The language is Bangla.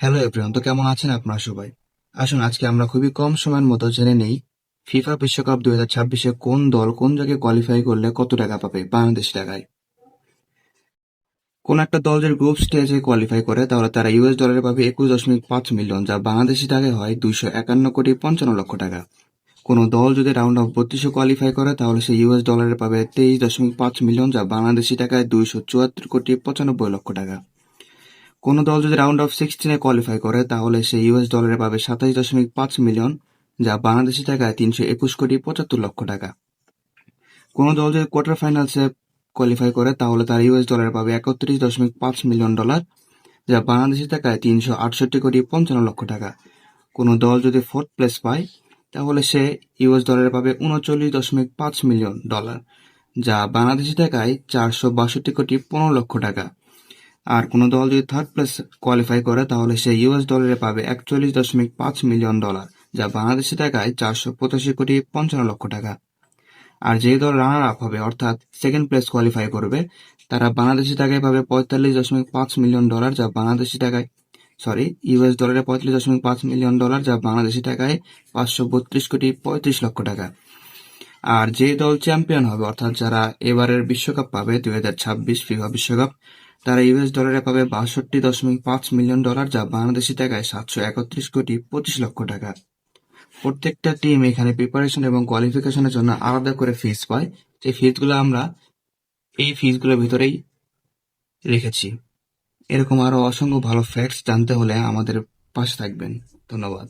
হ্যালো এভরিওয়ান, তো কেমন আছেন আপনারা সবাই? আসুন আজকে আমরা খুবই কম সময়ের মতো জেনে নেই ফিফা বিশ্বকাপ 2026-এ কোন দল কোন জায়গায় কোয়ালিফাই করলে কত টাকা পাবে বাংলাদেশি টাকায়। কোন একটা দল যদি গ্রুপ স্টেজে কোয়ালিফাই করে তাহলে তারা ইউএস ডলারে পাবে 21.5 মিলিয়ন, যা বাংলাদেশি টাকায় হয় 251.55 লক্ষ টাকা। কোন দল যদি রাউন্ড অফ 32 কোয়ালিফাই করে তাহলে সে ইউএস ডলারে পাবে 23.5 মিলিয়ন, যা বাংলাদেশি টাকায় 274.95 লক্ষ টাকা। কোন দল যদি রাউন্ড অফ 16-এ কোয়ালিফাই করে তাহলে সে ইউএস ডলারে পাবে 27.5 মিলিয়ন, যা বাংলাদেশি টাকায় 321.75 লক্ষ টাকা। কোন দল যদি কোয়ার্টার ফাইনালসে কোয়ালিফাই করে তাহলে তার ইউএস ডলারে পাবে 31.5 মিলিয়ন ডলার, যা বাংলাদেশি টাকায় 368.55 লক্ষ টাকা। কোন দল যদি ফোর্থ প্লেস পায় তাহলে সে ইউএস ডলারে পাবে 39.5 মিলিয়ন ডলার, যা বাংলাদেশি টাকায় 462.15 লক্ষ টাকা। আর কোনো দল যদি থার্ড প্লেস কোয়ালিফাই করে তাহলে সে ইউএস ডলারে পাবে 41.5 মিলিয়ন ডলার, যা বাংলাদেশি টাকায় 485.55 লক্ষ টাকা। আর যে দল রানার আপ হবে অর্থাৎ সেকেন্ড প্লেস কোয়ালিফাই করবে তারা বাংলাদেশি টাকায় পাবে 45.5 মিলিয়ন ডলার, যা বাংলাদেশি টাকায় ইউএস ডলারে 45.5 মিলিয়ন ডলার, যা বাংলাদেশি টাকায় 532.35 লক্ষ টাকা। আর যে দল চ্যাম্পিয়ন হবে অর্থাৎ যারা এবারের বিশ্বকাপ পাবে 2026 ফিফা বিশ্বকাপ, তারা ইউএস ডলারে পাবে 62.5 মিলিয়ন ডলার, যা বাংলাদেশি টাকায় 731.25 লক্ষ টাকা। প্রত্যেকটা টিম এখানে প্রিপারেশন এবং কোয়ালিফিকেশনের জন্য আলাদা করে ফিস পায়। যে ফিসগুলো আমরা এই ফিসগুলোর ভিতরেই রেখেছি। এরকম আরো অসংখ্য ভালো ফ্যাক্টস জানতে হলে আমাদের পাশে থাকবেন। ধন্যবাদ।